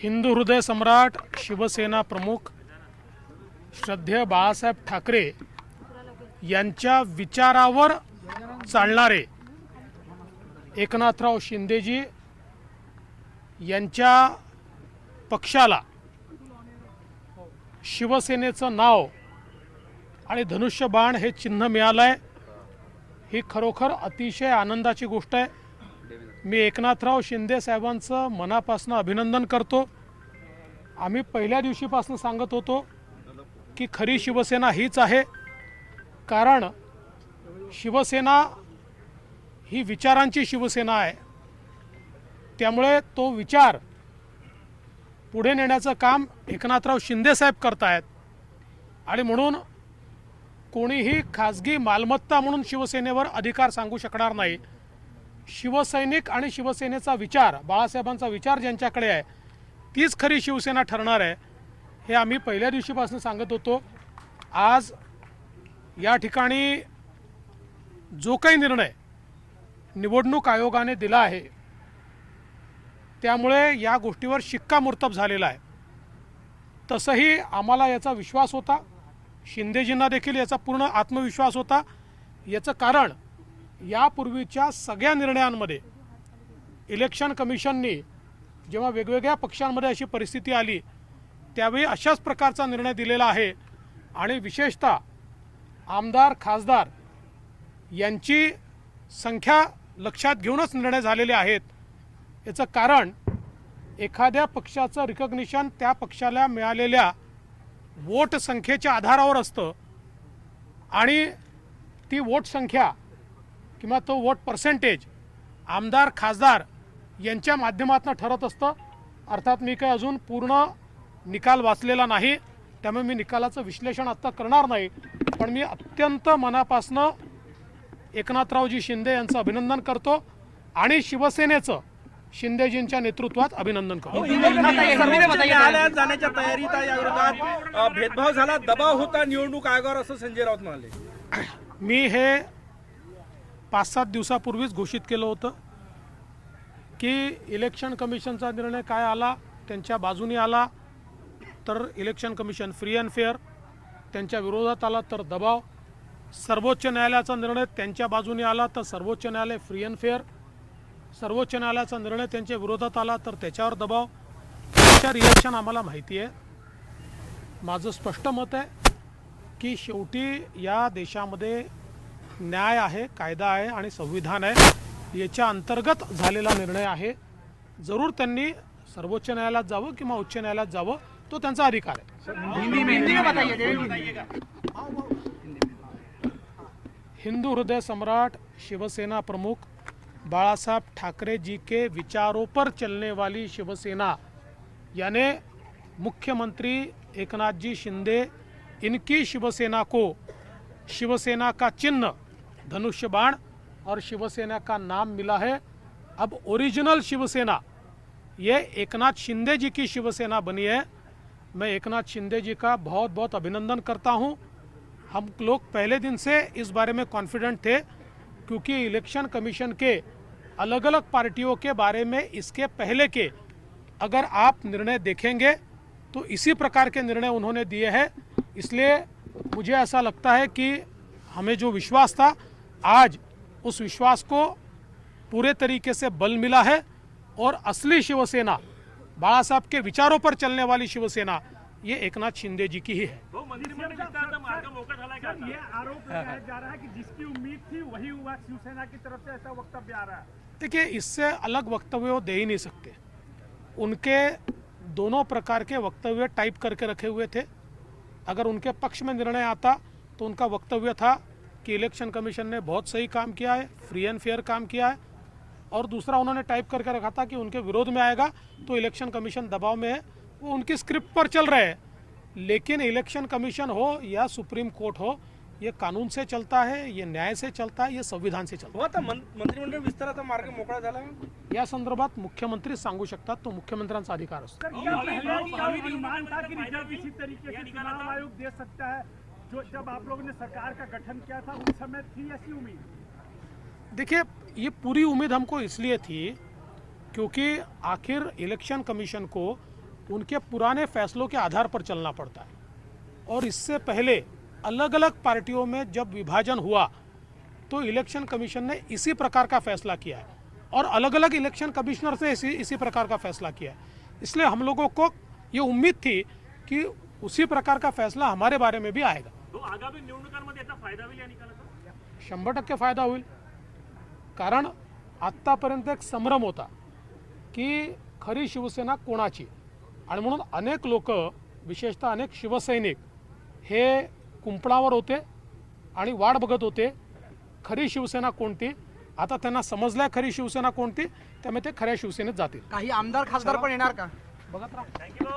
हिंदू हृदय सम्राट शिवसेना प्रमुख श्रद्धेय बाळासाहेब ठाकरे यांच्या विचारावर चालणारे एकनाथराव शिंदेजी यांच्या पक्षाला शिवसेनेचं नाव आणि धनुष्यबाण हे चिन्ह मिळालं आहे, ही खरोखर अतिशय आनंदाची गोष्ट आहे। मी एकनाथराव शिंदे साहेबांचं मनापासून अभिनंदन करतो। आम्ही पहिल्या दिवशीपासून सांगत होतो की खरी शिवसेना हीच आहे, कारण शिवसेना ही विचारांची शिवसेना आहे। त्यामुळे तो विचार पुढे नेण्याचं काम एकनाथराव शिंदे साहेब करतायत आणि म्हणून कोणीही खाजगी मालमत्ता म्हणून शिवसेनेवर अधिकार सांगू शकणार नाही। शिवसैनिक आणि शिवसेनेचा विचार, बाळासाहेबांचा विचार ज्यांच्याकडे आहे तीच खरी शिवसेना ठरणार आहे, हे आम्ही पहिल्या दिवशीपासून सांगत होतो। आज या ठिकाणी जो काही निर्णय निवडणूक आयोगाने दिला आहे त्यामुळे या गोष्टीवर शिक्कामोर्तब झालेला आहे। तसंही आम्हाला याचा विश्वास होता, शिंदेजींना देखील याचा पूर्ण आत्मविश्वास होता। याचं कारण यापूर्वीच्या सगळ्या निर्णयांमध्ये इलेक्शन कमिशननी जेव्हा वेगवेगळ्या पक्षांमध्ये अशी परिस्थिती आली त्यावेळी अशाच प्रकारचा निर्णय दिलेला आहे आणि विशेषतः आमदार खासदार यांची संख्या लक्षात घेऊनच निर्णय झालेले आहेत। याचं कारण एखाद्या पक्षाचं रिकग्निशन त्या पक्षाला मिळालेल्या वोट संख्येच्या आधारावर असतं आणि ती वोट संख्या किंवा तो वोट पर्सेंटेज आमदार खासदार यांच्या माध्यमातून ठरत असतं। अर्थात मी काही अजून पूर्ण निकाल वाचलेला नाही, त्यामुळे मी निकालाचं विश्लेषण आत्ता करणार नाही, पण मी अत्यंत मनापासून एकनाथरावजी शिंदे यांचं अभिनंदन करतो आणि शिवसेनेचं शिंदेजींच्या नेतृत्वात अभिनंदन करतो। न्यायालयात जाण्याच्या तयारीत आहे, या विरोधात भेदभाव झाला, दबाव होता निवडणूक आयोगावर, असं संजय राऊत म्हणाले। मी हे 5-7 दिवसापूर्वीच घोषित केलं होतं की इलेक्शन कमिशनचा निर्णय काय आला, त्यांच्या बाजूने आला तर election commission free and fair, त्यांच्या विरोधात आला तर दबाव, सर्वोच्च न्यायालयाचा निर्णय त्यांच्या बाजूने आला तर सर्वोच्च न्यायालय फ्री अँड फेअर, सर्वोच्च न्यायालयाचा निर्णय त्यांच्या विरोधात आला तर त्याच्यावर दबाव। त्याच्या रिएक्शन आम्हाला माहिती आहे। माझं स्पष्ट मत आहे की शेवटी या देशामध्ये न्याय आहे, कायदा आहे आणि संविधान आहे, याच्या अंतर्गत झालेला निर्णय आहे। जरूर त्यांनी सर्वोच्च न्यायालयात जावं किंवा उच्च न्यायालयात जावं, तो त्यांचा अधिकार आहे। हिंदू हृदय सम्राट शिवसेना प्रमुख बाळासाहेब ठाकरे जी के विचारों पर चलने वाली शिवसेना, यानी मुख्यमंत्री एकनाथ जी शिंदे, इनकी शिवसेना को शिवसेना का चिन्ह धनुष्यबाण और शिवसेना का नाम मिला है। अब ओरिजिनल शिवसेना ये एकनाथ शिंदे जी की शिवसेना बनी है। मैं एकनाथ शिंदे जी का बहुत बहुत अभिनंदन करता हूं। हम लोग पहले दिन से इस बारे में कॉन्फिडेंट थे, क्योंकि इलेक्शन कमीशन के अलग अलग पार्टियों के बारे में इसके पहले के अगर आप निर्णय देखेंगे तो इसी प्रकार के निर्णय उन्होंने दिए हैं। इसलिए मुझे ऐसा लगता है कि हमें जो विश्वास था, आज उस विश्वास को पूरे तरीके से बल मिला है और असली शिवसेना, बाळासाहेब के विचारों पर चलने वाली शिवसेना, ये एकनाथ शिंदे जी की ही है। ये आरोप लगाया जा रहा है कि जिसकी उम्मीद थी वही हुआ शिवसेना की तरफ से, ऐसा वक्तव्य आ रहा है। देखिए, इससे अलग वक्तव्य वो दे ही नहीं सकते। उनके दोनों प्रकार के वक्तव्य टाइप करके रखे हुए थे। अगर उनके पक्ष में निर्णय आता तो उनका वक्तव्य था कि इलेक्शन कमीशन ने बहुत सही काम किया है, फ्री एंड फेयर काम किया है, और दूसरा उन्होंने टाइप करके रखा था कि उनके विरोध में आएगा तो इलेक्शन कमीशन दबाव में है। वो उनकी स्क्रिप्ट पर चल रहे हैं, लेकिन इलेक्शन कमीशन हो या सुप्रीम कोर्ट हो, ये कानून से चलता है, ये न्याय से चलता है, ये संविधान से चलता है। आता मंत्रिमंडळ विस्ताराचा मार्ग मोकळा झाला या संदर्भात मुख्यमंत्री सांगू शकतात, तो मुख्यमंत्र्यांचा अधिकार असतो। अनुमान था कि रिजल्ट इसी तरीके से चुनाव आयोग दे सकता है, जो जब आप लोगों ने सरकार का गठन किया था उस समय थी ऐसी उम्मीद? देखिए, ये पूरी उम्मीद हमको इसलिए थी क्योंकि आखिर इलेक्शन कमीशन को उनके पुराने फैसलों के आधार पर चलना पड़ता है। और इससे पहले अलग अलग पार्टियों में जब विभाजन हुआ तो इलेक्शन कमीशन ने इसी प्रकार का फैसला किया है और अलग अलग इलेक्शन कमिश्नर से इसी प्रकार का फैसला किया है। इसलिए हम लोगों को ये उम्मीद थी कि उसी प्रकार का फैसला हमारे बारे में भी आएगा। तो आगामी निवडणुकांमध्ये याचा फायदा होईल या निकालाचा? 100% फायदा होईल। कारण आत्तापर्यंत एक संभ्रम होता की खरी शिवसेना कोणाची, आणि म्हणून अनेक लोक विशेषतः अनेक शिवसैनिक हे कुंपणावर होते आणि वाट बघत होते खरी शिवसेना कोणती। आता त्यांना समजलंय खरी शिवसेना कोणती, त्यामुळे ते खऱ्या शिवसेनेत जातील। काही आमदार खासदार पण येणार का? बघत राहा। थँक्यू.